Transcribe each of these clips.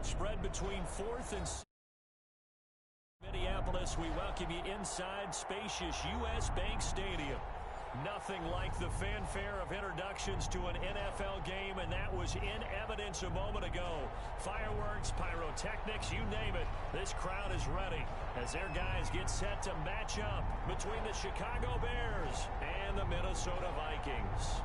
Spread between 4th and 6th. Minneapolis, we welcome you inside spacious U.S. Bank Stadium. Nothing like the fanfare of introductions to an NFL game, and that was in evidence a moment ago. Fireworks, pyrotechnics, you name it. This crowd is ready as their guys get set to match up between the Chicago Bears and the Minnesota Vikings.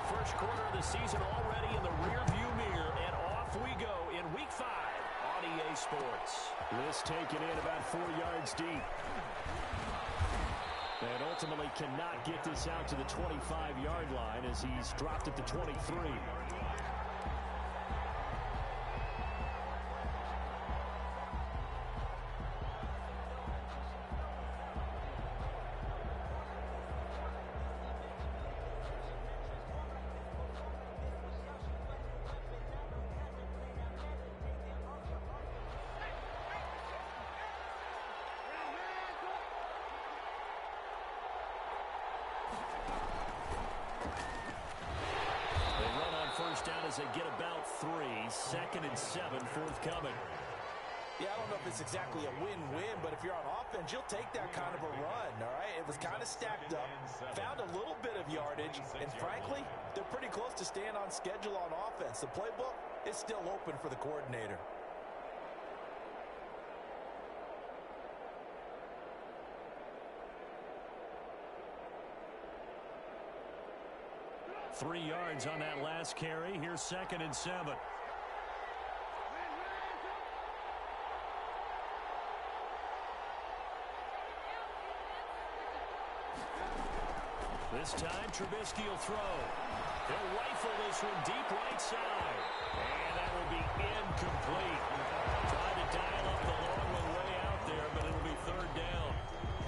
First quarter of the season already in the rearview mirror, and off we go in Week 5 on EA Sports. This taken in about 4 yards deep. And ultimately cannot get this out to the 25-yard line as he's dropped at the 23. As they get about 3, 2nd and 7 forthcoming. Yeah, I don't know if it's exactly a win-win, but if you're on offense, you'll take that kind of a run, all right? It was kind of stacked up, found a little bit of yardage, and frankly, they're pretty close to staying on schedule on offense. The playbook is still open for the coordinator. Three yards on that last carry. Here's 2nd and 7. This time, Trubisky will throw. He'll rifle this one deep right side. And that will be incomplete. Tried to dial up the long one way out there, but it'll be 3rd down.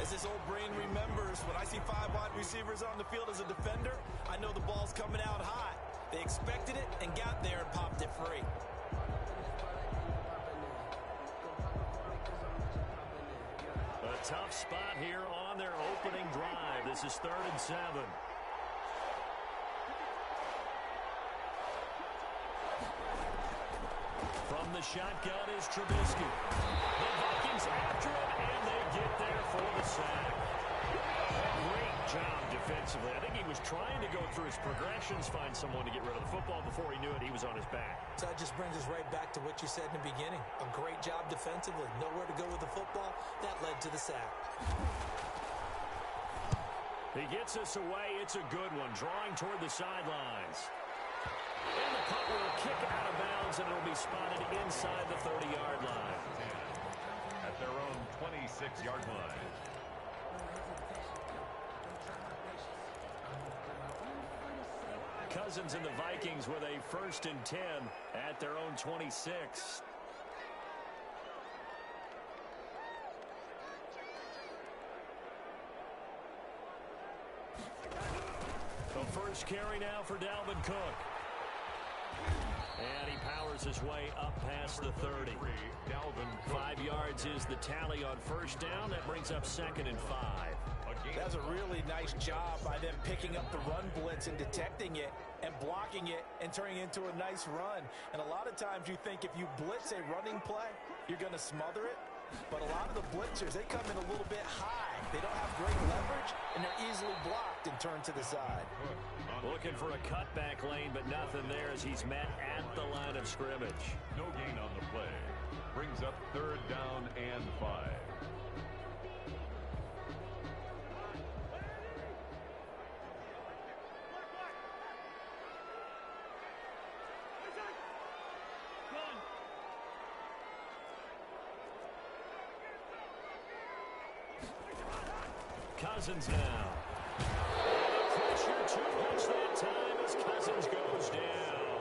As this old brain remembers, when I see 5 wide receivers on the field as a defender, I know the ball's coming out hot. They expected it and got there and popped it free. A tough spot here on their opening drive. This is 3rd and 7. From the shotgun is Trubisky. The Vikings after him, and they get there for the sack. Great job defensively. I think he was trying to go through his progressions, find someone to get rid of the football. Before he knew it, he was on his back. So that just brings us right back to what you said in the beginning. A great job defensively. Nowhere to go with the football. That led to the sack. He gets us away. It's a good one. Drawing toward the sidelines. And the punt will kick out of bounds, and it'll be spotted inside the 30-yard line. At their own 26-yard line. Cousins and the Vikings with a 1st and 10 at their own 26. The first carry now for Dalvin Cook. And he powers his way up past the 30. 5 yards is the tally on 1st down. That brings up 2nd and 5. That was a really nice job by them picking up the run blitz and detecting it and blocking it and turning it into a nice run. And a lot of times you think if you blitz a running play, you're going to smother it. But a lot of the blitzers, they come in a little bit high. They don't have great leverage, and they're easily blocked and turned to the side. Looking for a cutback lane, but nothing there as he's met at the line of scrimmage. No gain on the play. Brings up 3rd down and 5. Cousins now. Pressure too much that time as Cousins goes down.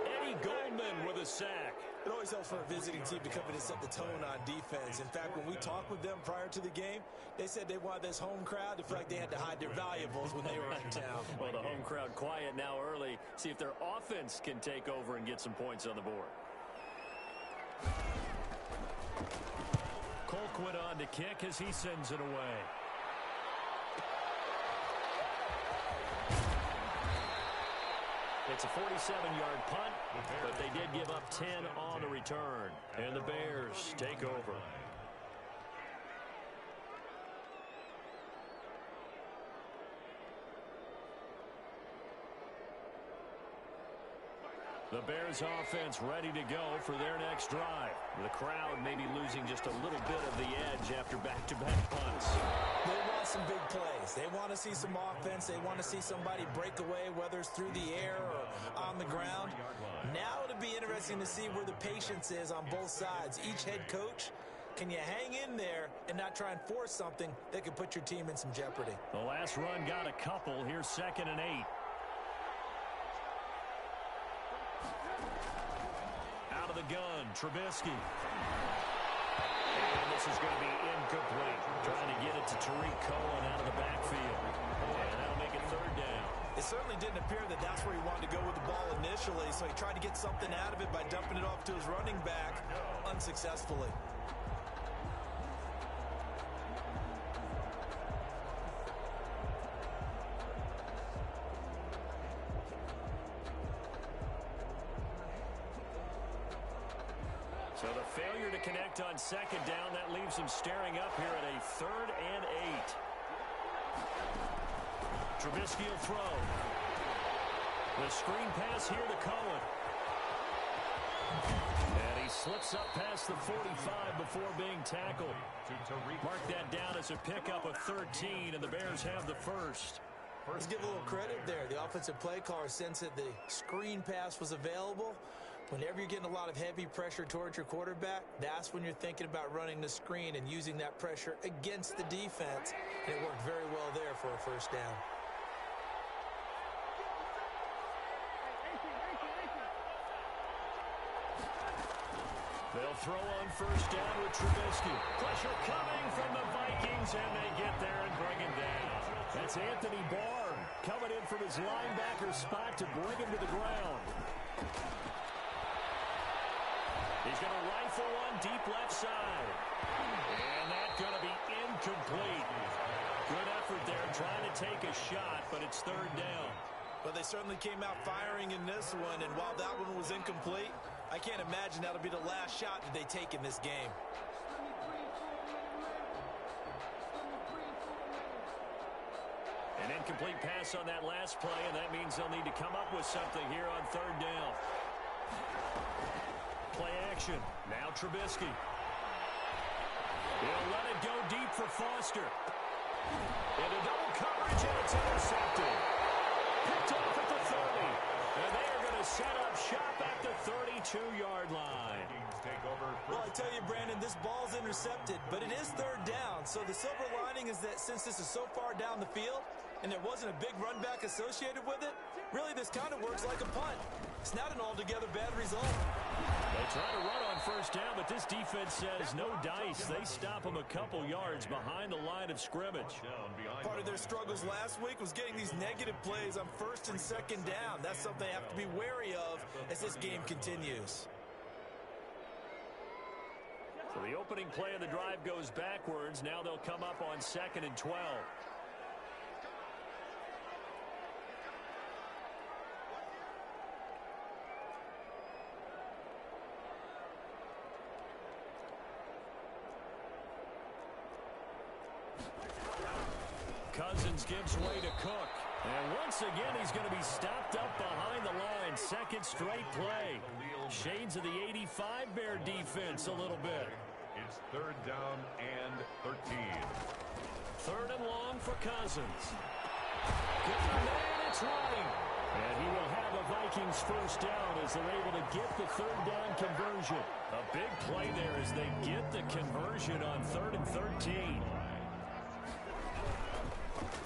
Eddie Goldman with a sack. It always helps for a visiting team to come in and set the tone on defense. In fact, when we talked with them prior to the game, they said they wanted this home crowd to feel like they had to hide their valuables when they were in town. Well, the home crowd quiet now early. See if their offense can take over and get some points on the board. Colquitt on to kick as he sends it away. It's a 47-yard punt, but they did give up 10 on the return. And the Bears take over. The Bears offense ready to go for their next drive. The crowd maybe losing just a little bit of the edge after back-to-back punts. They want some big plays. They want to see some offense. They want to see somebody break away, whether it's through the air or on the ground. Now it'll be interesting to see where the patience is on both sides. Each head coach, can you hang in there and not try and force something that could put your team in some jeopardy? The last run got a couple. Here's 2nd and 8. Out of the gun, Trubisky. And this is going to be incomplete. Trying to get it to Tariq Cohen out of the backfield. And that'll make it 3rd down. It certainly didn't appear that that's where he wanted to go with the ball initially, so he tried to get something out of it by dumping it off to his running back unsuccessfully. So the failure to connect on 2nd down, that leaves them staring up here at a 3rd and 8. Trubisky will throw. The screen pass here to Cohen. And he slips up past the 45 before being tackled. Mark that down as a pickup of 13, and the Bears have the first. Let's give a little credit there. The offensive play caller sensed that the screen pass was available. Whenever you're getting a lot of heavy pressure towards your quarterback, that's when you're thinking about running the screen and using that pressure against the defense. And it worked very well there for a 1st down. They'll throw on 1st down with Trubisky. Pressure coming from the Vikings, and they get there and bring him down. That's Anthony Barr coming in from his linebacker spot to bring him to the ground. He's going to rifle one deep left side. And that's going to be incomplete. Good effort there trying to take a shot, but it's 3rd down. But they certainly came out firing in this one, and while that one was incomplete, I can't imagine that'll be the last shot that they take in this game. An incomplete pass on that last play, and that means they'll need to come up with something here on 3rd down. Play action. Now Trubisky. He'll let it go deep for Foster. Into double coverage, and it's intercepted. Picked off at the 30. And they are going to set up shop at the 32-yard line. Well, I tell you, Brandon, this ball's intercepted, but it is 3rd down. So the silver lining is that since this is so far down the field and there wasn't a big run back associated with it, really this kind of works like a punt. It's not an altogether bad result. They try to run on 1st down, but this defense says no dice. They stop them a couple yards behind the line of scrimmage. Part of their struggles last week was getting these negative plays on 1st and 2nd down. That's something they have to be wary of as this game continues. So the opening play of the drive goes backwards. Now they'll come up on 2nd and 12. Cousins gives way to Cook. And once again, he's going to be stopped up behind the line. 2nd straight play. Shades of the 85 Bear defense a little bit. It's 3rd down and 13. 3rd and long for Cousins. Good man, it's running. And he will have a Vikings 1st down as they're able to get the 3rd down conversion. A big play there as they get the conversion on 3rd and 13.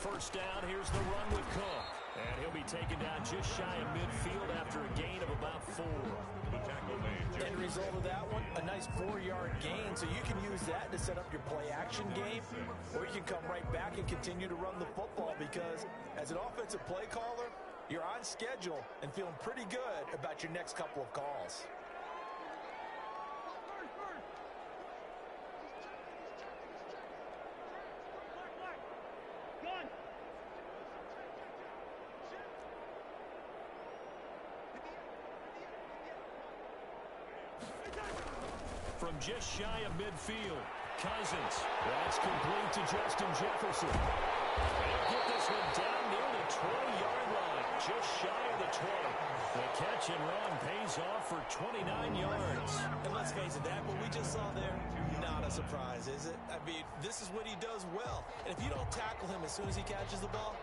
1st down, here's the run with Cook. And he'll be taken down just shy of midfield after a gain of about 4. The tackle made. End result of that one, a nice 4-yard gain. So you can use that to set up your play-action game, or you can come right back and continue to run the football because as an offensive play caller, you're on schedule and feeling pretty good about your next couple of calls. just shy of midfield. Cousins. That's complete to Justin Jefferson. They'll get this one down near the 20-yard line. Just shy of the 20. The catch and run pays off for 29 yards. And let's face it, that what we just saw there, not a surprise, is it? I mean, this is what he does well. And if you don't tackle him as soon as he catches the ball,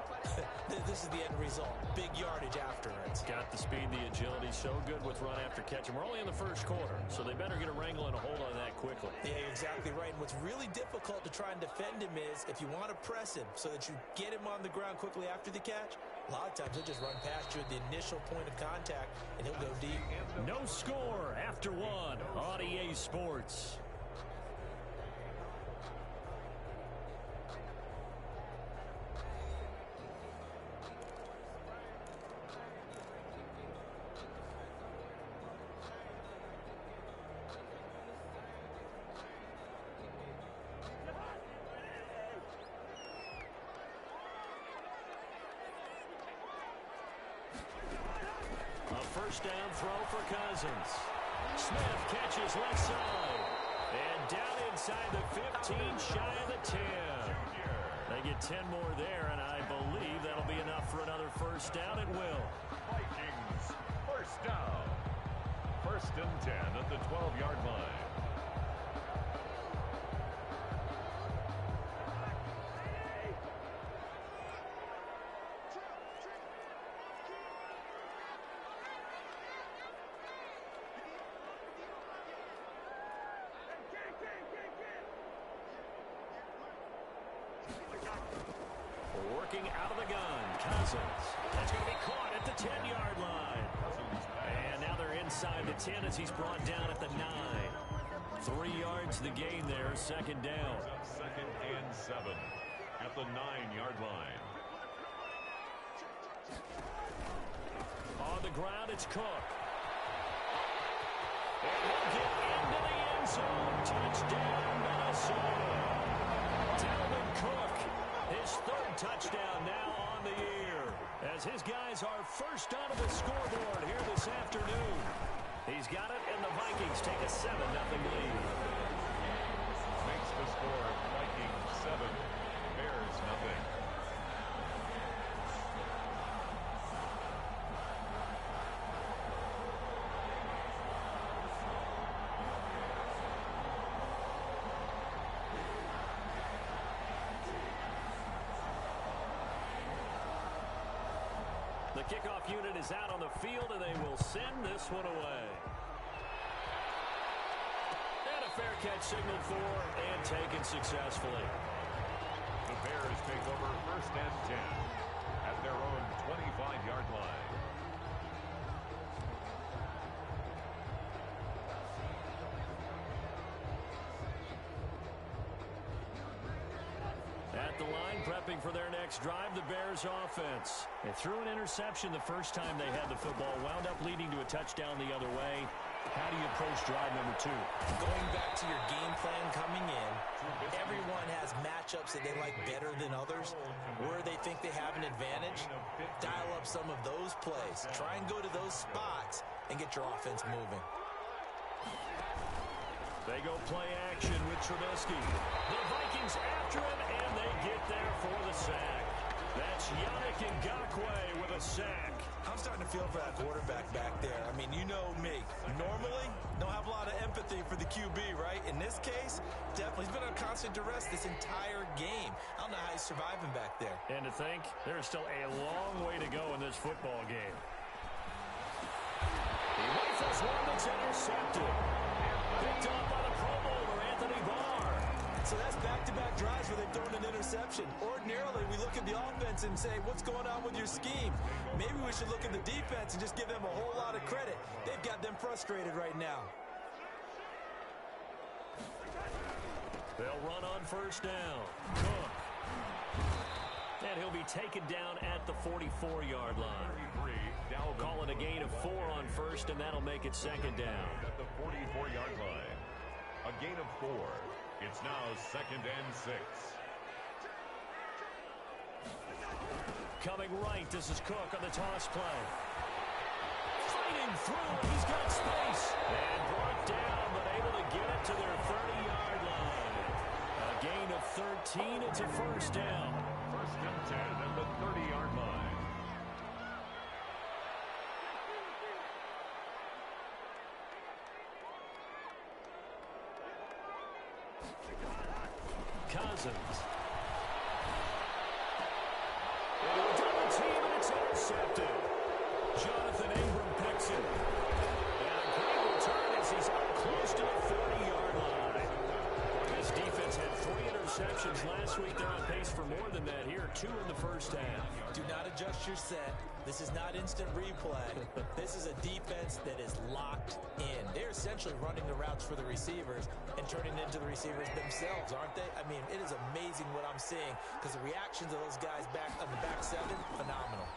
this is the end result. Big yardage after it. Got the speed, the agility, so good with run after catch. And we're only in the first quarter, so they better get a wrangle and a hold on that quickly. Yeah, you're exactly right. And what's really difficult to try and defend him is if you want to press him so that you get him on the ground quickly after the catch, a lot of times he'll just run past you at the initial point of contact, and he'll go deep. No score after one on EA Sports. First down throw for Cousins. Smith catches left side. And down inside the 15, shy of the 10. They get 10 more there, and I believe that'll be enough for another first down. It will. Vikings, first down. First and 10 at the 12-yard line. Working out of the gun, Cousins. That's going to be caught at the 10-yard line. And now they're inside the 10 as he's brought down at the 9. 3 yards the gain there, second down. Second and 7 at the 9-yard line. On the ground, it's Cook. And he'll get into the end zone. Touchdown, Minnesota. Dalvin Cook. His third touchdown now on the year as his guys are first onto the scoreboard here this afternoon. He's got it, and the Vikings take a 7-0 lead. Makes the score Vikings 7, Bears nothing. The kickoff unit is out on the field, and they will send this one away. And a fair catch signaled for and taken successfully. The Bears take over first and 10 at their own 25-yard line. At the line, prepping for their next drive, the Bears offense. They threw an interception the first time they had the football, wound up leading to a touchdown the other way. How do you approach drive number 2? Going back to your game plan coming in, everyone has matchups that they like better than others. Where they think they have an advantage, dial up some of those plays. Try and go to those spots and get your offense moving. They go play action with Trubisky. The Vikings after him, and they get there for the sack. That's Yannick Ngakoue with a sack. I'm starting to feel for that quarterback back there. I mean, you know me. Normally, don't have a lot of empathy for the QB, right? In this case, definitely. He's been on constant duress this entire game. I don't know how he's surviving back there. And to think, there's still a long way to go in this football game. He rifles one that's intercepted. Picked up by the Pro Bowler, Anthony Barr. So that's back-to-back drives where they've thrown an interception. Ordinarily, we look at the offense and say, what's going on with your scheme? Maybe we should look at the defense and just give them a whole lot of credit. They've got them frustrated right now. They'll run on first down. Cook. And he'll be taken down at the 44-yard line. Call it a gain of 4 on first, and that'll make it second down. At the 44-yard line. A gain of 4. It's now second and 6. Coming right, this is Cook on the toss play. Fighting through, he's got space. And brought down, but able to get it to their 30-yard line. A gain of 13. It's a first down. First and 10 at the 30-yard line. Cousins. Into a double team, and it's intercepted. Jonathan Abram picks it. And a great return as he's up close to the 30-yard line. This defense had 3 interceptions last week. They're on pace for more than that here. 2 in the first half. Do not adjust your set. This is not instant replay. This is a defense that is locked in. They're essentially running the routes for the receivers and turning into the receivers themselves, aren't they? I mean, it is amazing what I'm seeing because the reactions of those guys back on the back 7, phenomenal.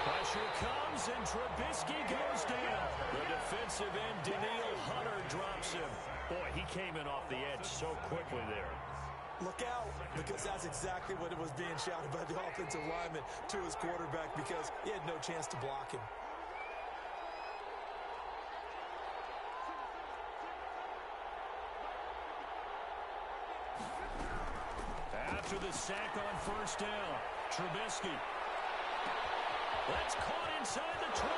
Pressure comes, and Trubisky goes down. The defensive end, Daniil Hunter, drops him. Boy, he came in off the edge so quickly there. Look out, because that's exactly what it was being shouted by the offensive lineman to his quarterback because he had no chance to block him. After the sack on first down, Trubisky. That's caught inside the 20.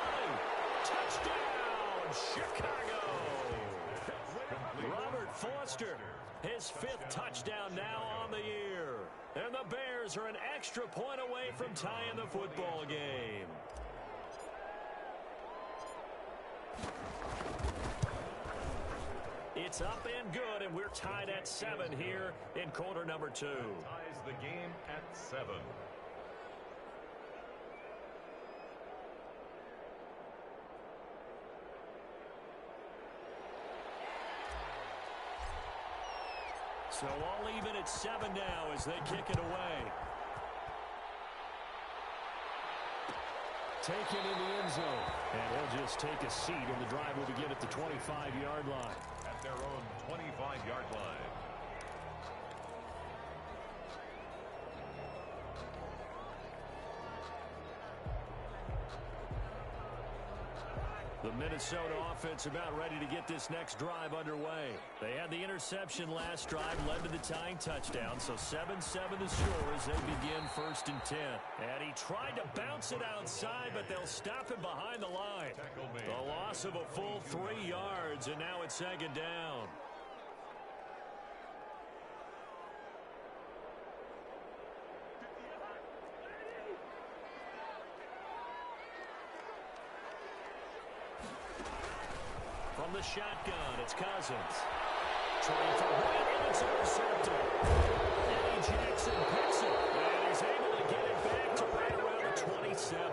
Touchdown, Chicago. Robert Foster, his 5th touchdown now on the year. And the Bears are an extra point away from tying the football game. It's up and good, and we're tied at 7 here in quarter number 2. Ties the game at 7. So all even at 7 now as they kick it away. Taken in the end zone. And he'll just take a seat, and the drive will begin at the 25-yard line. At their own 25-yard line. The Minnesota offense about ready to get this next drive underway. They had the interception last drive, led to the tying touchdown, so 7-7 the score as they begin 1st and 10. And he tried to bounce it outside, but they'll stop him behind the line. The loss of a full 3 yards, and now it's 2nd down. From the shotgun, it's Cousins. Trying for White, and it's intercepted. Eddie Jackson picks it, and he's able to get it back to right around the 27.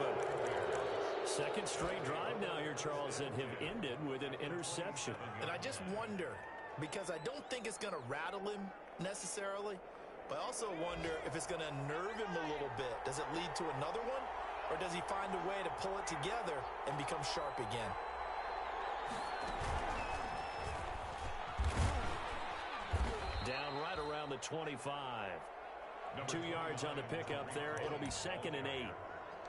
2nd straight drive now here, Charles, that have ended with an interception. And I just wonder, because I don't think it's going to rattle him necessarily, but I also wonder if it's going to unnerve him a little bit. Does it lead to another one, or does he find a way to pull it together and become sharp again? Down right around the 25. 2 yards on the pickup there. It'll be 2nd and 8.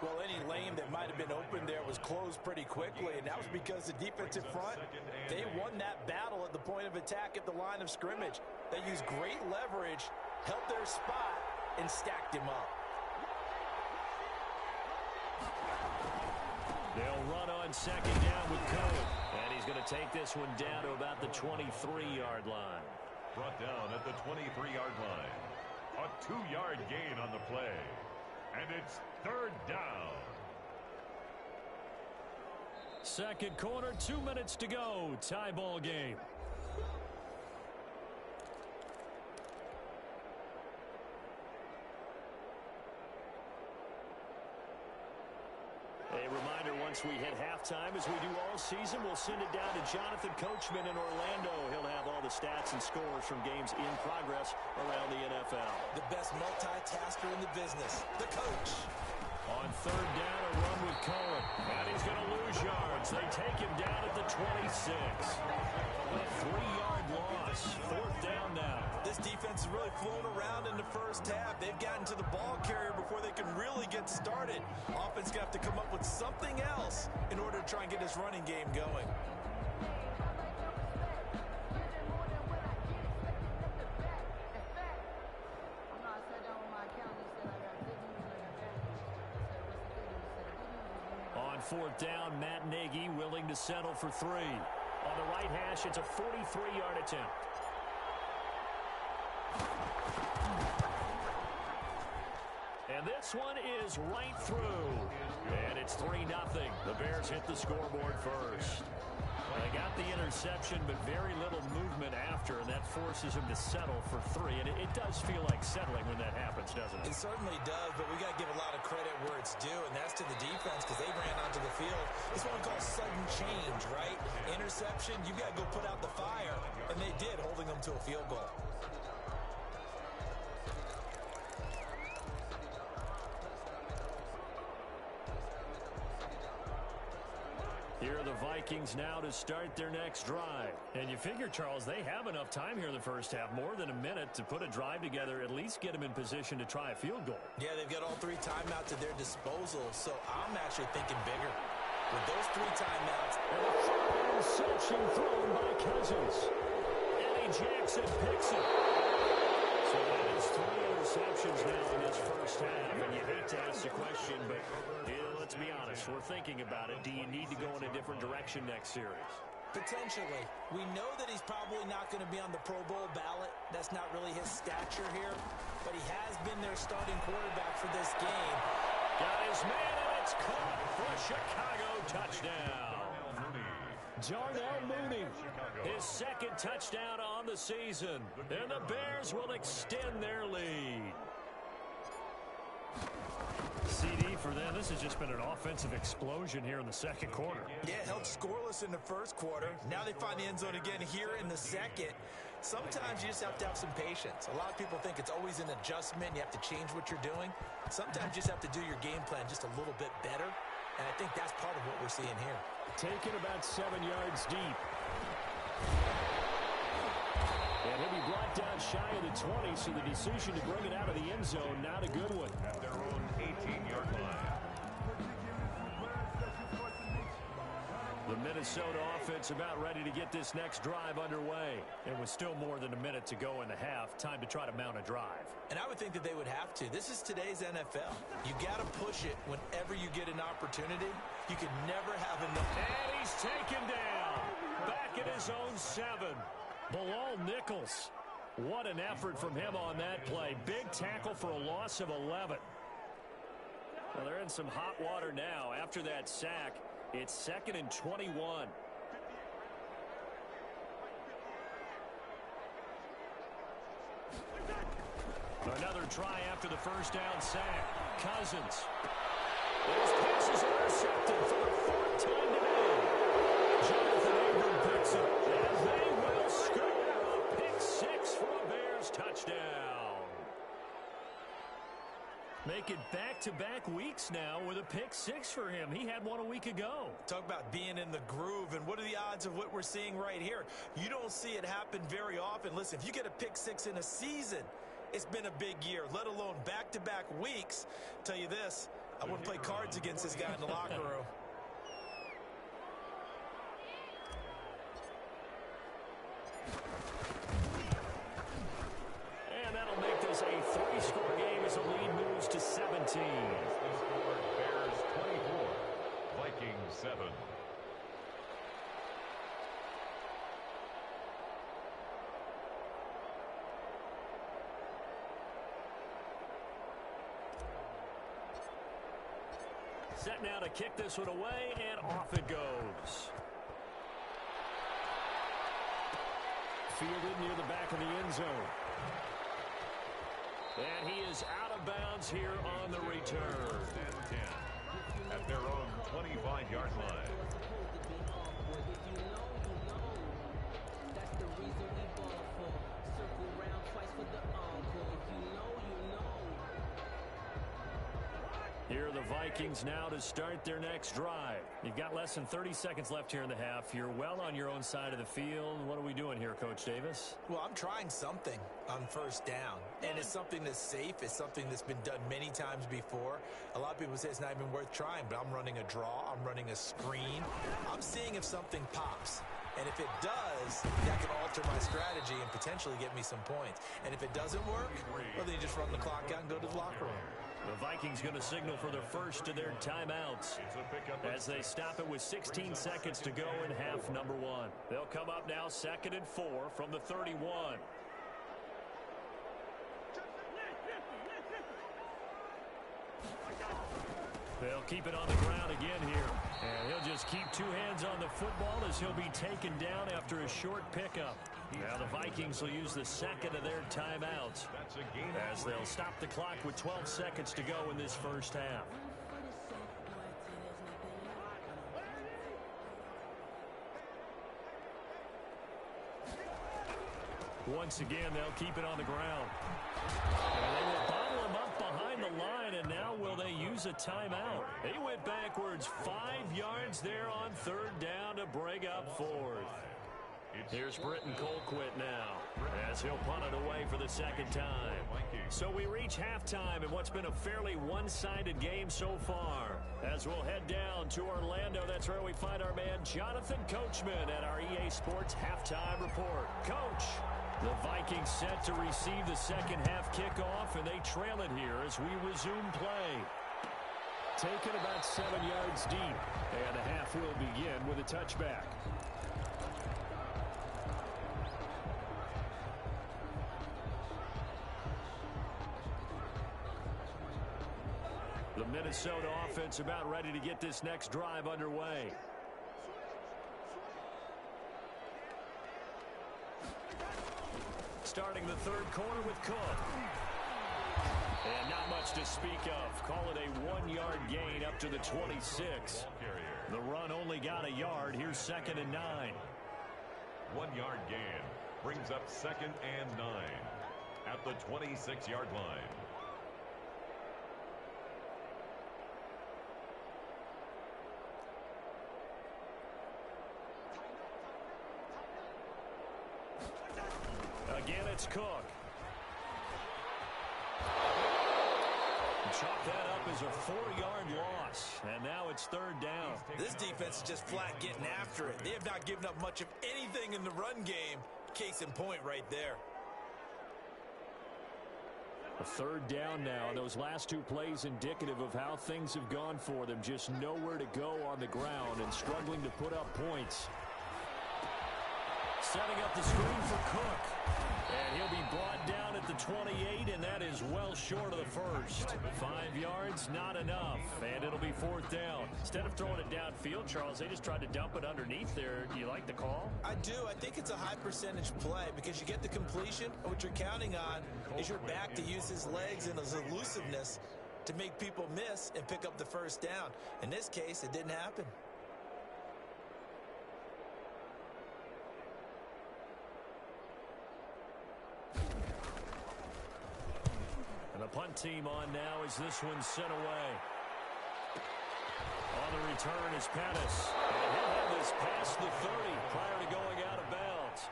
Well, any lane that might have been open there was closed pretty quickly, and that was because the defensive front, they won that battle at the point of attack at the line of scrimmage. They used great leverage, held their spot, and stacked him up. They'll run on 2nd down with Cohen, and he's going to take this one down to about the 23-yard line. Brought down at the 23-yard line. A 2-yard gain on the play. And it's 3rd down. 2nd quarter, 2 minutes to go. Tie ball game. A reminder, once we hit halftime, as we do all season, we'll send it down to Jonathan Coachman in Orlando. He'll have all the stats and scores from games in progress around the NFL. The best multitasker in the business, the coach. On 3rd down, a run with Cohen. And he's going to lose yards. They take him down at the 26. A 3-yard loss. 4th down now. This defense has really flown around in the first half. They've gotten to the ball carrier before they can really get started. Offense going to have to come up with something else in order to try and get this running game going. fourth down, Matt Nagy willing to settle for 3. On the right hash, it's a 43-yard attempt. And this one is right through. And it's 3-0. The Bears hit the scoreboard first. They got the interception, but very little movement after, and that forces him to settle for 3. And it does feel like settling when that happens, doesn't it? It certainly does, but we got to give a lot of credit where it's due, and that's to the defense because they ran onto the field. It's what we call sudden change, right? Interception, you got to go put out the fire, and they did, holding them to a field goal. Here are the Vikings now to start their next drive. And you figure, Charles, they have enough time here in the first half, more than a minute, to put a drive together, at least get them in position to try a field goal. Yeah, they've got all 3 timeouts at their disposal, so I'm actually thinking bigger. With those 3 timeouts. And a interception thrown by Cousins. Eddie Jackson picks it. So that is 3 interceptions now in this first half, and you hate to ask the question, but let's be honest, we're thinking about it. Do you need to go in a different direction next series? Potentially. We know that he's probably not going to be on the Pro Bowl ballot. That's not really his stature here, but he has been their starting quarterback for this game. Got his man, and it's caught for a Chicago touchdown. Darnell Mooney, his 2nd touchdown on the season, and the Bears will extend their lead. CD for them. This has just been an offensive explosion here in the second quarter. Yeah, held scoreless in the first quarter. Now they find the end zone again here in the second. Sometimes you just have to have some patience. A lot of people think it's always an adjustment. You have to change what you're doing. Sometimes you just have to do your game plan just a little bit better. And I think that's part of what we're seeing here. Taken about 7 yards deep. And he'll be brought down shy of the 20, so the decision to bring it out of the end zone, not a good one. At their own 18-yard line. The Minnesota offense about ready to get this next drive underway. And with still more than a minute to go in the half, time to try to mount a drive. And I would think that they would have to. This is today's NFL. You got to push it whenever you get an opportunity. You can never have enough. And he's taken down. Back at his own 7. Bilal Nichols. What an effort from him on that play. Big tackle for a loss of 11. Well, they're in some hot water now. After that sack, it's 2nd and 21. Another try after the first down sack. Cousins. His pass is intercepted for the 4th time today. Jonathan Abram picks it. And they will score a pick 6 for a Bears touchdown. Make it back-to-back weeks now with a pick 6 for him. He had one a week ago. Talk about being in the groove, and what are the odds of what we're seeing right here? You don't see it happen very often. Listen, if you get a pick 6 in a season, it's been a big year, let alone back-to-back weeks. Tell you this, I wouldn't play cards against this guy in the locker room. And that'll make this a 3-score game as the lead moves to 17. Bears 24, Vikings 7. Set now to kick this one away, and off it goes. Fielded near the back of the end zone. And he is out of bounds here on the return. And 10 at their own 25-yard line. Here are the Vikings now to start their next drive. You've got less than 30 seconds left here in the half. You're well on your own side of the field. What are we doing here, Coach Davis? Well, I'm trying something on first down, and it's something that's safe. It's something that's been done many times before. A lot of people say it's not even worth trying, but I'm running a draw. I'm running a screen. I'm seeing if something pops. And if it does, that can alter my strategy and potentially get me some points. And if it doesn't work, well, then you just run the clock out and go to the locker room. The Vikings going to signal for their first of their timeouts as they stop it with 16 seconds to go in half number 1. They'll come up now 2nd and 4 from the 31. They'll keep it on the ground again here. And he'll just keep 2 hands on the football as he'll be taken down after a short pickup. Now the Vikings will use the 2nd of their timeouts as they'll stop the clock with 12 seconds to go in this first half. Once again, they'll keep it on the ground. And they will bottle him up behind the line, and now will they use a timeout? He went backwards 5 yards there on 3rd down to bring up 4th. Here's Britton Colquitt now as he'll punt it away for the 2nd time. So we reach halftime in what's been a fairly one-sided game so far. As we'll head down to Orlando, that's where we find our man Jonathan Coachman at our EA Sports Halftime Report. Coach, the Vikings set to receive the 2nd half kickoff, and they trail it here as we resume play. Taken about 7 yards deep, and the half will begin with a touchback. The Minnesota offense about ready to get this next drive underway. Starting the 3rd quarter with Cook. And not much to speak of. Call it a 1-yard gain up to the 26. The run only got a yard. Here's 2nd and 9. 1-yard gain brings up 2nd and 9 at the 26-yard line. Again, it's Cook. Chalk that up as a 4-yard loss. And now it's 3rd down. This defense is just flat getting after it. They have not given up much of anything in the run game. Case in point right there. A 3rd down now. Those last 2 plays indicative of how things have gone for them. Just nowhere to go on the ground and struggling to put up points. Setting up the screen for Cook. And he'll be brought down at the 28, and that is well short of the first. 5 yards, not enough, and it'll be 4th down. Instead of throwing it downfield, Charles, they just tried to dump it underneath there. Do you like the call? I do. I think it's a high percentage play because you get the completion. What you're counting on is your back to use his legs and his elusiveness to make people miss and pick up the 1st down. In this case, it didn't happen. And the punt team on now as this one's sent away. On the return is Pettis. And he'll have this past the 30 prior to going out of bounds.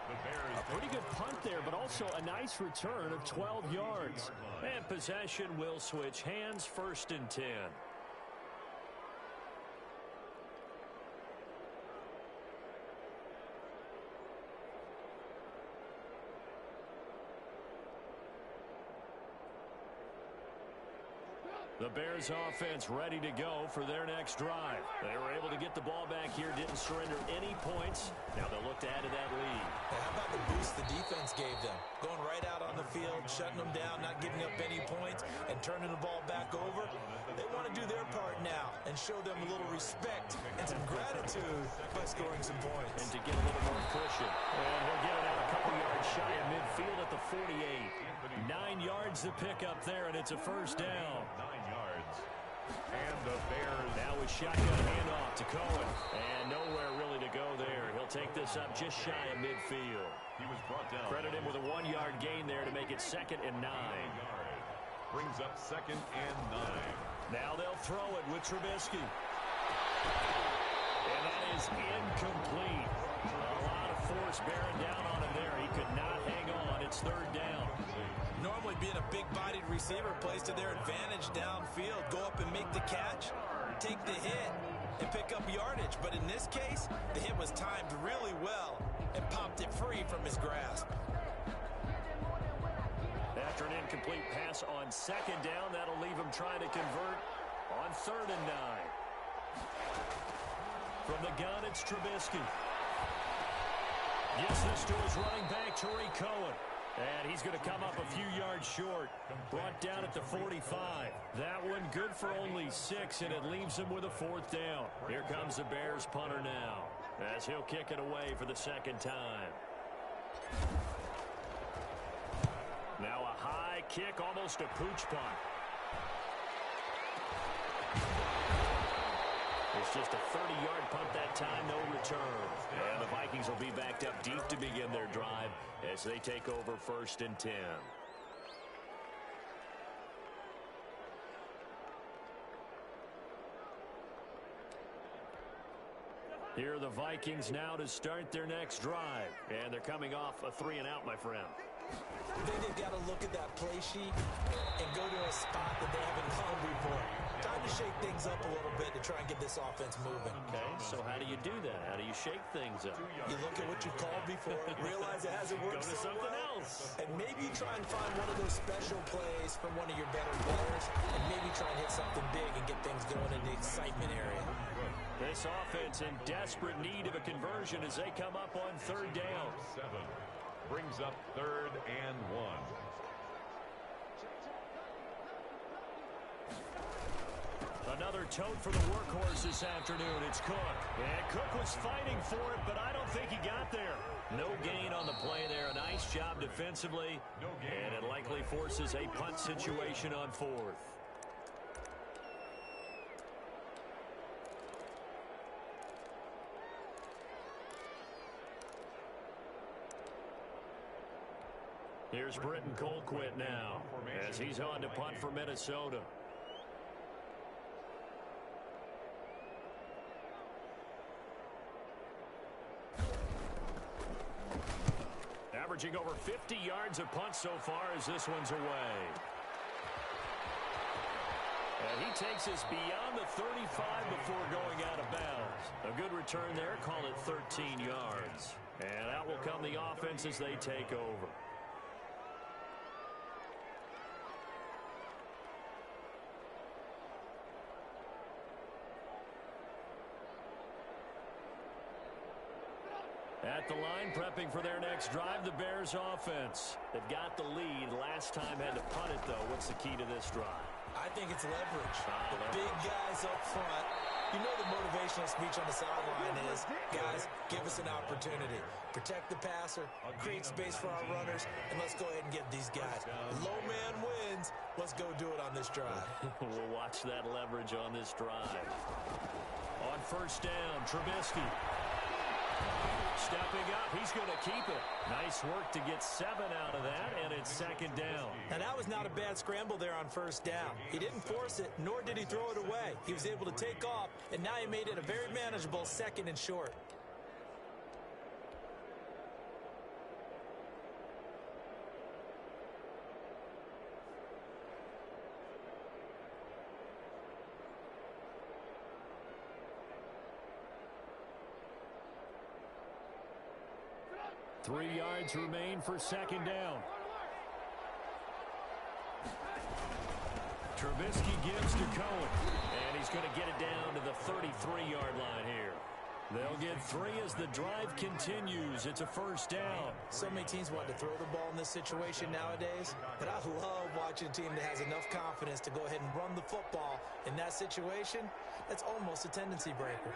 A pretty good punt there, but also a nice return of 12 yards. And possession will switch hands, 1st and 10. The Bears offense ready to go for their next drive. They were able to get the ball back here, didn't surrender any points. Now they'll look to add to that lead. Hey, how about the boost the defense gave them? Going right out on the field, shutting them down, not giving up any points, and turning the ball back over. They want to do their part now and show them a little respect and some gratitude by scoring some points. And to get a little more cushion. And we'll get it out a couple yards shy of midfield at the 48. 9 yards to pick up there, and it's a 1st down. 9 yards. And the Bears now with shotgun handoff to Cohen. And nowhere really to go there. He'll take this up just shy of midfield. He was brought down. Credit him with a 1-yard gain there to make it 2nd and 9. Brings up 2nd and 9. Now they'll throw it with Trubisky. And that is incomplete. A lot of force bearing down on him there. He could not hang on. It's 3rd down. Normally being a big-bodied receiver plays to their advantage downfield. Go up and make the catch, take the hit, and pick up yardage. But in this case, the hit was timed really well and popped it free from his grasp. At After an incomplete pass on second down, that'll leave him trying to convert on 3rd and 9. From the gun, it's Trubisky. Gives this to his running back, Tariq Cohen. And he's going to come up a few yards short. Brought down at the 45. That one good for only 6, and it leaves him with a 4th down. Here comes the Bears punter now, as he'll kick it away for the 2nd time. Now a high kick, almost a pooch punt. It's just a 30-yard punt that time, no return. And the Vikings will be backed up deep to begin their drive as they take over 1st and 10. Here are the Vikings now to start their next drive. And they're coming off a 3-and-out, my friend. I think they've got to look at that play sheet and go to a spot that they haven't gone before. Time to shake things up a little bit to try and get this offense moving. Okay, so how do you do that? How do you shake things up? You look at what you called before, realize it hasn't worked Go to so something well, else. and maybe try and find one of those special plays from one of your better players, and maybe try and hit something big and get things going in the excitement area. This offense in desperate need of a conversion as they come up on 3rd down. 7 brings up 3rd and 1. Another tote for the workhorse this afternoon. It's Cook. And Cook was fighting for it, but I don't think he got there. No gain on the play there. A nice job defensively. And it likely forces a punt situation on 4th. Here's Britton Colquitt now as he's on to punt for Minnesota. Averaging over 50 yards a punt so far as this one's away. And he takes us beyond the 35 before going out of bounds. A good return there, call it 13 yards. And out will come the offense as they take over. At the line, prepping for their next drive, the Bears offense. They've got the lead. Last time had to punt it, though. What's the key to this drive? I think it's leverage. The big guys up front. You know the motivational speech on the sideline is, guys, give us an opportunity. Protect the passer, create space for our runners, and let's go ahead and get these guys. Low man wins. Let's go do it on this drive. We'll watch that leverage on this drive. On 1st down, Trubisky. Stepping up, he's going to keep it. Nice work to get 7 out of that, and it's 2nd down. And that was not a bad scramble there on 1st down. He didn't force it, nor did he throw it away. He was able to take off, and now he made it a very manageable 2nd and short. Three yards remain for 2nd down. Trubisky gives to Cohen. And he's going to get it down to the 33-yard line here. They'll get 3 as the drive continues. It's a 1st down. So many teams want to throw the ball in this situation nowadays, but I love watching a team that has enough confidence to go ahead and run the football. In that situation, that's almost a tendency breaker.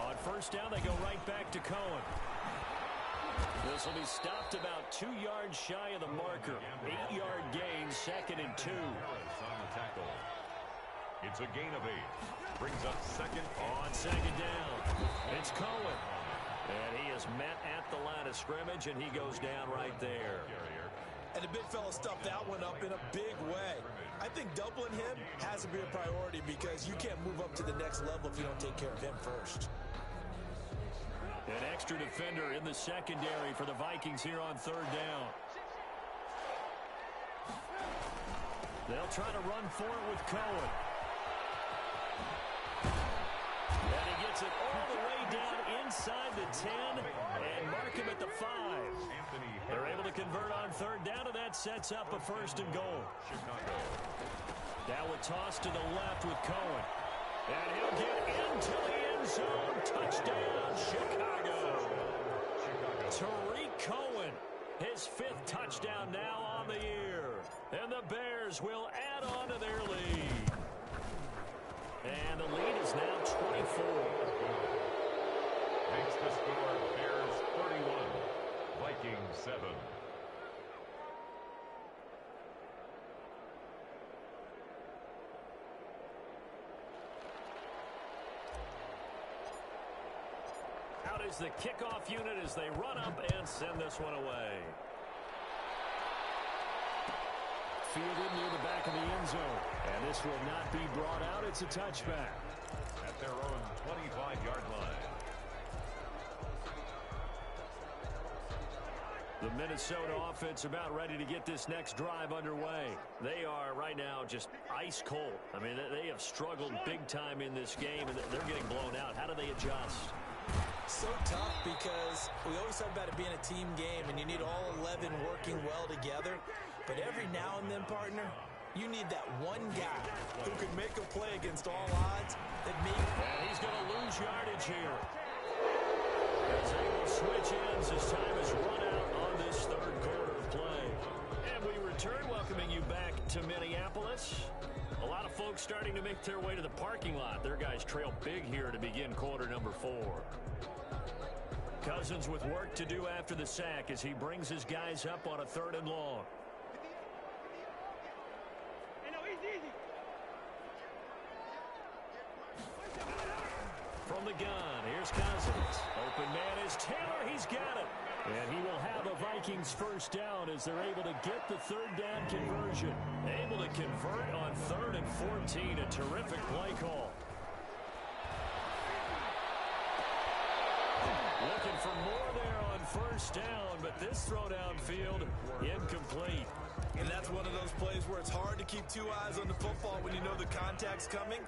On 1st down, they go right back to Cohen. This will be stopped about 2 yards shy of the marker. 8-yard gain, 2nd and 2. On the tackle. It's a gain of 8. Brings up 2nd. On 2nd down, it's Cohen. And he is met at the line of scrimmage, and he goes down right there. And the big fella stuffed that one up in a big way. I think doubling him has to be a priority because you can't move up to the next level if you don't take care of him first. An extra defender in the secondary for the Vikings here on 3rd down. They'll try to run for it with Cohen. And he gets it all the way down inside the 10 and mark him at the 5. They're able to convert on third down, and that sets up a first and goal. Now a toss to the left with Cohen. And he'll get into the end zone. Touchdown, Chicago. Tariq Cohen, his 5th touchdown now on the year. And the Bears will add on to their lead. And the lead is now 24. Makes the score Bears 31, Vikings 7. Out is the kickoff unit as they run up and send this one away. Fielded near the back of the end zone. And this will not be brought out. It's a touchback. At their own 25-yard line. The Minnesota offense about ready to get this next drive underway. They are right now just ice cold. I mean, they have struggled big time in this game, and they're getting blown out. How do they adjust? So tough because we always talk about it being a team game, and you need all 11 working well together. But every now and then, partner, you need that one guy who can make a play against all odds that maybe... And he's going to lose yardage here. As they will switch ends as time is run out on this third quarter of play. And we return, welcoming you back to Minneapolis. A lot of folks starting to make their way to the parking lot. Their guys trail big here to begin quarter number 4. Cousins with work to do after the sack as he brings his guys up on a 3rd and long. From the gun, here's Cousins. Open man is Taylor. He's got it. And he will have a Vikings first down as they're able to get the 3rd down conversion. Able to convert on 3rd and 14. A terrific play call. Looking for more there on first down, but this throw downfield incomplete. And that's one of those plays where it's hard to keep 2 eyes on the football when you know the contact's coming,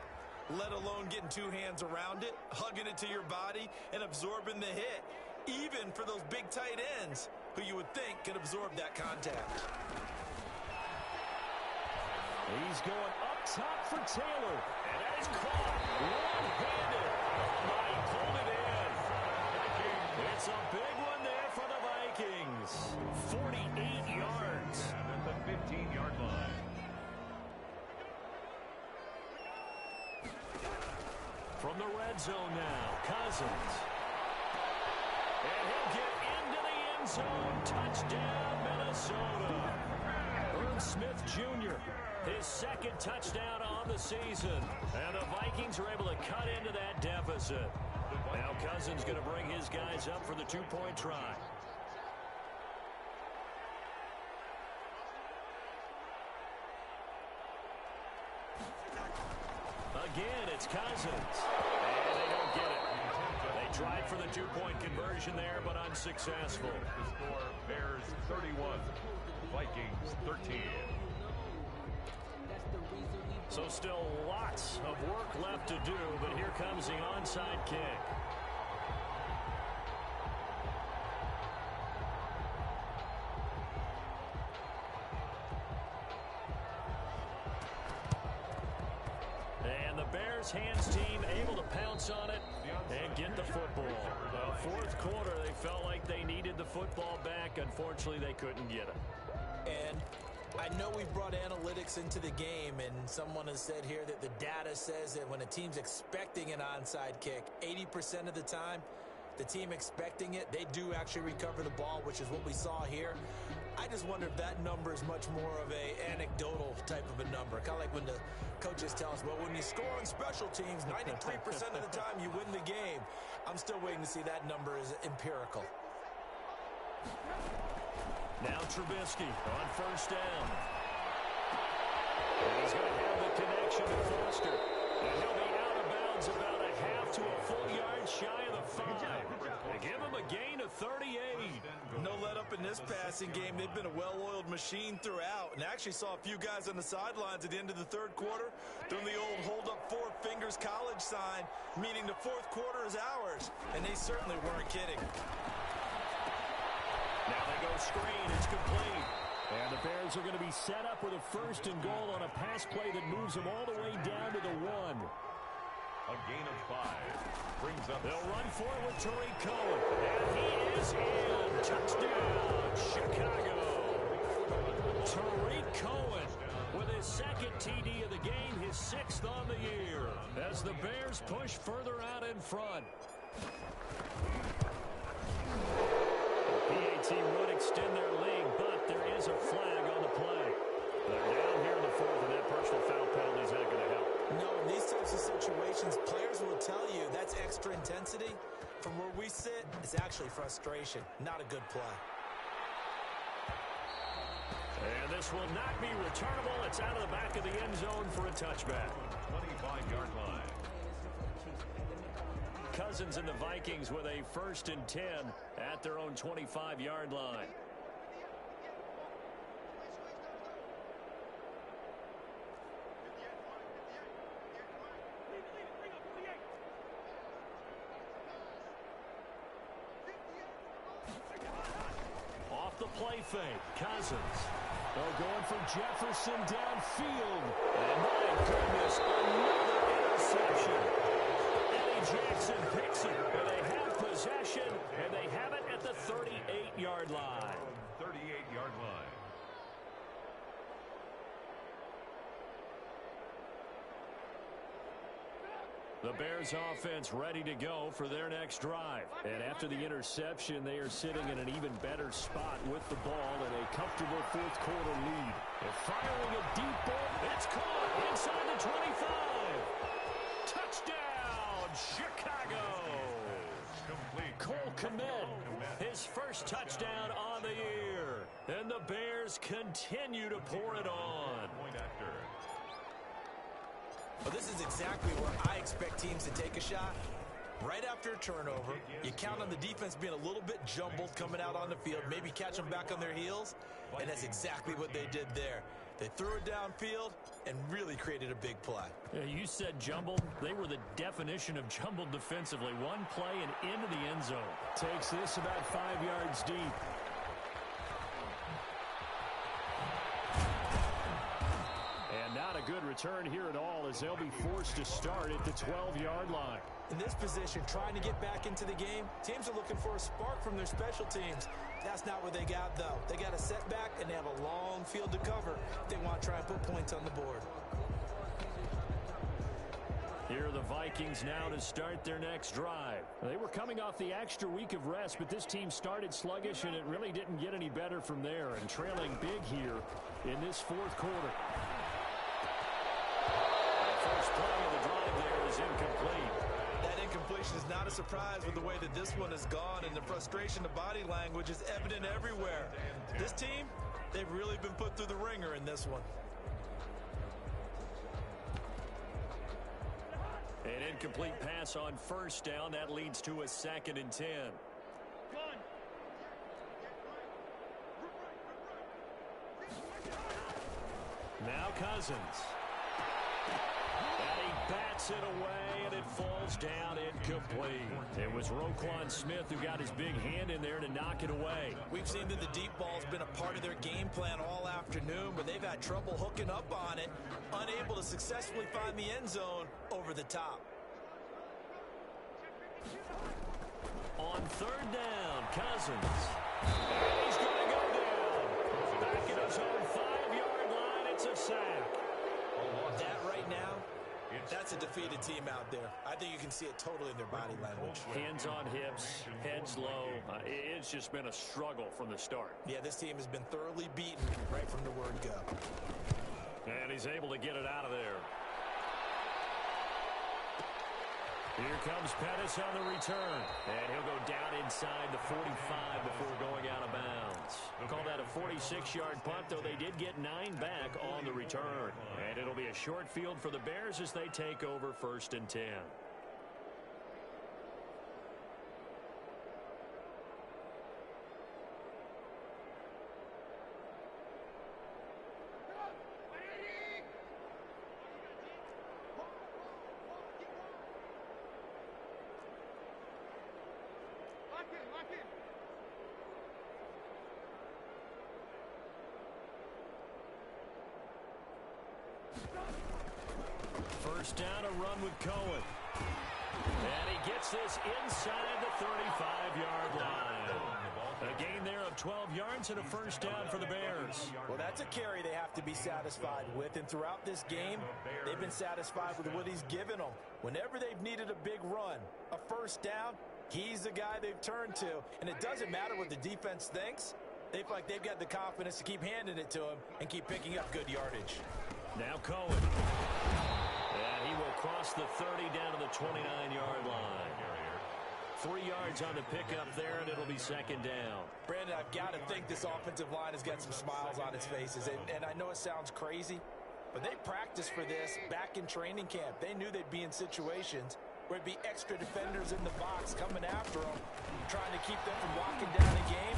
let alone getting 2 hands around it, hugging it to your body, and absorbing the hit, even for those big tight ends who you would think could absorb that contact. He's going up top for Taylor, and that is caught one-handed. Oh, my, he pulled it in. It's a big one there for the Vikings. 48 yards. And at the 15-yard line. From the red zone now, Cousins. And he'll get into the end zone. Touchdown, Minnesota. Irv Smith Jr., his 2nd touchdown on the season. And the Vikings are able to cut into that deficit. Now Cousins going to bring his guys up for the 2-point try. Again, it's Cousins. And they don't get it. They tried for the 2-point conversion there, but unsuccessful. The score, Bears 31, Vikings 13. So still lots of work left to do, but here comes the onside kick. And the Bears hands team able to pounce on it and get the football. Well, 4th quarter, they felt like they needed the football back. Unfortunately, they couldn't get it. And I know we've brought analytics into the game, and someone has said here that the data says that when a team's expecting an onside kick, 80% of the time, the team expecting it, they do actually recover the ball, which is what we saw here. I just wonder if that number is much more of a anecdotal type of a number. Kind of like when the coaches tell us, well, when you score on special teams, 93% of the time you win the game. I'm still waiting to see that number is empirical. Now Trubisky on first down. And he's going to have the connection to Foster. And he'll be out of bounds about a half to a full yard shy of the 5. They give him a gain of 38. No let up in this passing game. They've been a well-oiled machine throughout. And actually saw a few guys on the sidelines at the end of the 3rd quarter doing the old hold up 4 finger Tigers college sign, meaning the fourth quarter is ours. And they certainly weren't kidding. Now they go screen. It's complete. And the Bears are going to be set up with a first and goal on a pass play that moves them all the way down to the 1. A gain of 5 brings up. They'll run for it with Tariq Cohen. And he is in. Touchdown, Chicago. Tariq Cohen with his second TD of the game, his 6th on the year, as the Bears push further out in front. PAT would extend their lead, but there is a flag on the play. They're down here in the 4th, and that personal foul penalty is not going to help. No, in these types of situations, players will tell you that's extra intensity. From where we sit, it's actually frustration, not a good play. And this will not be returnable. It's out of the back of the end zone for a touchback. 25-yard line. Cousins and the Vikings with a 1st and 10 at their own 25-yard line. Off the play fake, Cousins. They're going for Jefferson downfield. And my goodness, another interception. Jackson picks it, and they have possession, and they have it at the 38-yard line. 38-yard line. The Bears offense ready to go for their next drive. And after the interception, they are sitting in an even better spot with the ball in a comfortable 4th quarter lead. They're firing a deep ball. It's caught inside the 25. Touchdown, Chicago. Complete. Cole Kmet, his first touchdown on the year. And the Bears continue to pour it on. Point after. Well, this is exactly where I expect teams to take a shot. Right after a turnover, you count on the defense being a little bit jumbled coming out on the field, maybe catch them back on their heels, and that's exactly what they did there. They threw it downfield and really created a big play. Yeah, you said jumbled. They were the definition of jumbled defensively. One play and into the end zone. Takes this about 5 yards deep. And not a good return here at all, as they'll be forced to start at the 12-yard line. In this position, trying to get back into the game, teams are looking for a spark from their special teams. That's not what they got, though. They got a setback, and they have a long field to cover if they want to try and put points on the board. Here are the Vikings now to start their next drive. They were coming off the extra week of rest, but this team started sluggish, and it really didn't get any better from there, and trailing big here in this 4th quarter. The first play of the drive there is incomplete. That incompletion is not a surprise with the way that this one has gone, and the frustration of body language is evident everywhere. This team, they've really been put through the ringer in this one. An incomplete pass on 1st down. That leads to a 2nd and 10. Now Cousins. And he bats it away, and it falls down incomplete. It was Roquan Smith who got his big hand in there to knock it away. We've seen that the deep ball's been a part of their game plan all afternoon, but they've had trouble hooking up on it, unable to successfully find the end zone over the top. On 3rd down, Cousins. And he's going to go down. Back at his own 5-yard line, it's a sack. That right now, that's a defeated team out there. I think you can see it totally in their body language. Hands on hips, heads low. It's just been a struggle from the start. Yeah, this team has been thoroughly beaten right from the word go. And he's able to get it out of there. Here comes Pettis on the return. And he'll go down inside the 45 before going out of bounds. Call that a 46-yard punt, though they did get 9 back on the return. And it'll be a short field for the Bears as they take over 1st and 10. First down, a run with Cohen. And he gets this inside the 35-yard line. A gain there of 12 yards and a first down for the Bears. Well, that's a carry they have to be satisfied with. And throughout this game, they've been satisfied with what he's given them. Whenever they've needed a big run, a first down, he's the guy they've turned to. And it doesn't matter what the defense thinks. They feel like they've got the confidence to keep handing it to him and keep picking up good yardage. Now Cohen. And he will cross the 30 down to the 29-yard line. 3 yards on the pickup there, and it'll be second down. Brandon, I've got to think this offensive line has got some smiles on its faces. And I know it sounds crazy, but they practiced for this back in training camp. They knew they'd be in situations where it'd be extra defenders in the box coming after them, trying to keep them from locking down the game.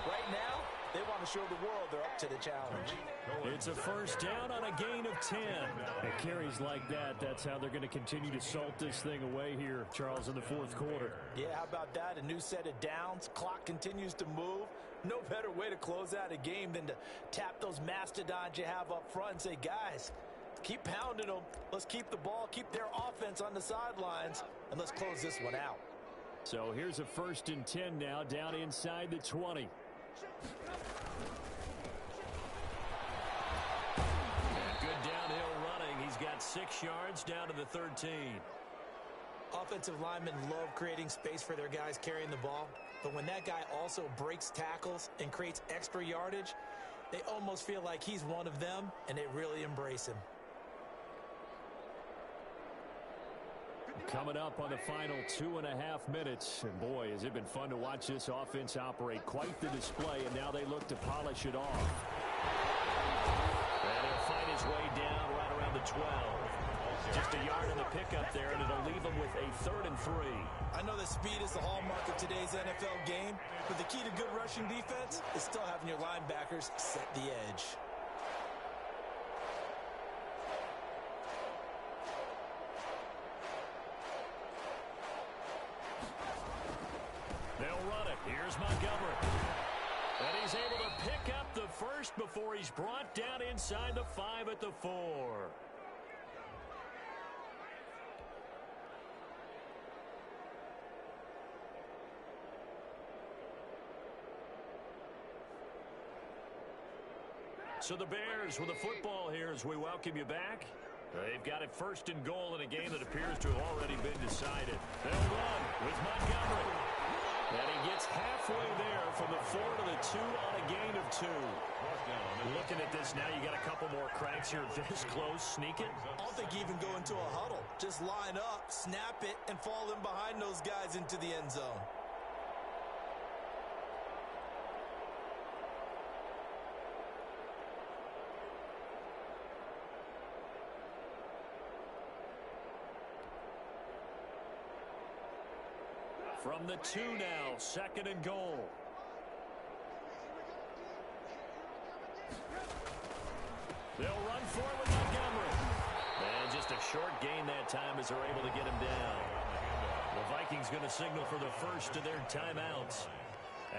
Right now, they want to show the world they're up to the challenge. It's a first down on a gain of 10. At carries like that, that's how they're going to continue to salt this thing away here, Charles, in the fourth quarter. Yeah, how about that? A new set of downs. Clock continues to move. No better way to close out a game than to tap those mastodons you have up front and say, guys, keep pounding them. Let's keep the ball, keep their offense on the sidelines, and let's close this one out. So here's a 1st and 10 now, down inside the 20. Good downhill running. He's got 6 yards down to the 13. Offensive linemen love creating space for their guys carrying the ball, but when that guy also breaks tackles and creates extra yardage, they almost feel like he's one of them, and they really embrace him. Coming up on the final 2.5 minutes. And boy, has it been fun to watch this offense operate. Quite the display, and now they look to polish it off. And he'll fight his way down right around the 12. Just a yard in the pickup there, and it'll leave him with a 3rd and 3. I know that speed is the hallmark of today's NFL game, but the key to good rushing defense is still having your linebackers set the edge. They'll run it. Here's Montgomery. And he's able to pick up the first before he's brought down inside the 5 at the 4. So the Bears with the football here as we welcome you back. They've got it 1st and goal in a game that appears to have already been decided. They'll run with Montgomery. And he gets halfway there from the 4 to the 2 on a gain of 2. Looking at this now, you got a couple more cracks here this close. Sneak it. I don't think you even go into a huddle. Just line up, snap it, and fall in behind those guys into the end zone. From the 2 now, 2nd and goal. They'll run for it with Montgomery. And just a short gain that time as they're able to get him down. The Vikings going to signal for the first of their timeouts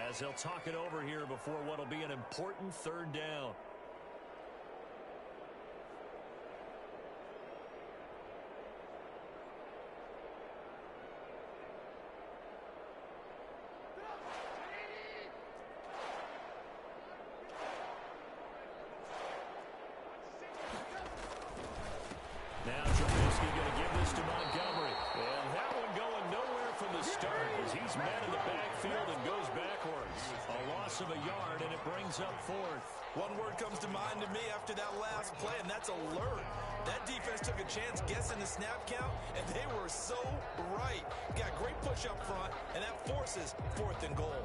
as they'll talk it over here before what will be an important 3rd down. Now Trubisky going to give this to Montgomery. And that one going nowhere from the start as he's met in the backfield and goes backwards. A loss of a yard, and it brings up 4th. One word comes to mind to me after that last play, and that's alert. That defense took a chance guessing the snap count, and they were so right. Got great push up front, and that forces 4th and goal.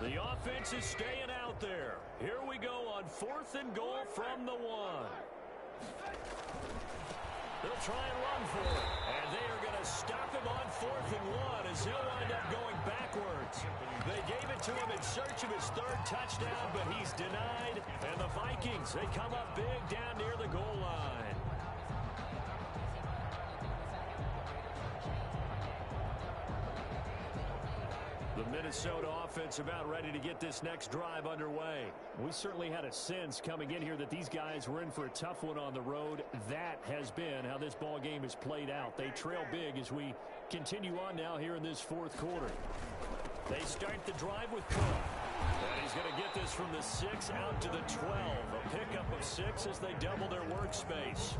The offense is staying out there. Here we go on 4th and goal from the 1. They'll try and run for it. And they are going to stop him on 4th and 1 as he'll wind up going backwards. They gave it to him in search of his 3rd touchdown, but he's denied And the Vikings, they come up big down near the goal line. The Minnesota offense about ready to get this next drive underway. We certainly had a sense coming in here that these guys were in for a tough one on the road. That has been how this ball game has played out. They trail big as we continue on now here in this fourth quarter. They start the drive with Cook. And he's going to get this from the 6 out to the 12. A pickup of 6 as they double their workspace.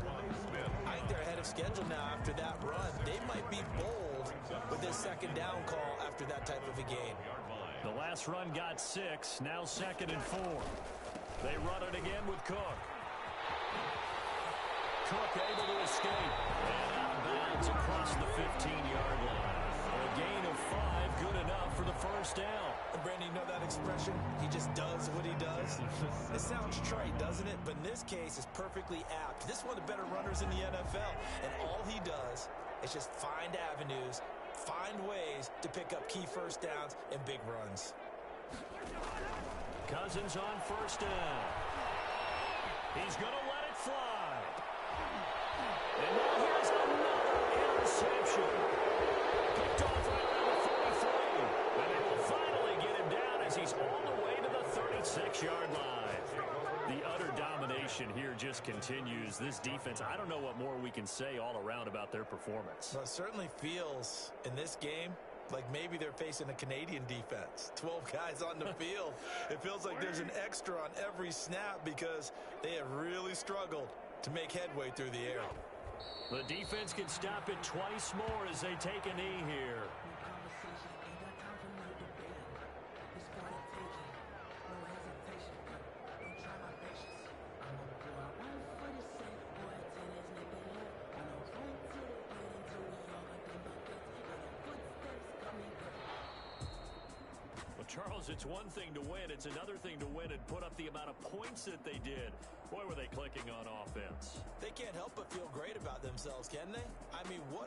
I think they're ahead of schedule now after that run. They might be bold with this second down call after that type of a game. The last run got 6. Now 2nd and 4. They run it again with Cook. Cook able to escape. And out of bounds across the 15-yard line. A gain of 5, good enough for the first down. And Brandon, you know that expression? He just does what he does. It sounds trite, doesn't it? But in this case, it's perfectly apt. This is one of the better runners in the NFL. And all he does is just find avenues, find ways to pick up key first downs and big runs. Cousins on first down. He's going to let it fly. And now here's another interception. Picked off right around the 43. And they will finally get him down as he's all the way to the 36-yard line. The utter domination here just continues. This defense, I don't know what more we can say all around about their performance. Well, it certainly feels in this game like maybe they're facing a Canadian defense. 12 guys on the field. It feels like there's an extra on every snap because they have really struggled to make headway through the air. The defense can stop it twice more as they take a knee here. Charles, it's one thing to win. It's another thing to win and put up the amount of points that they did. Boy, were they clicking on offense. They can't help but feel great about themselves, can they? I mean, what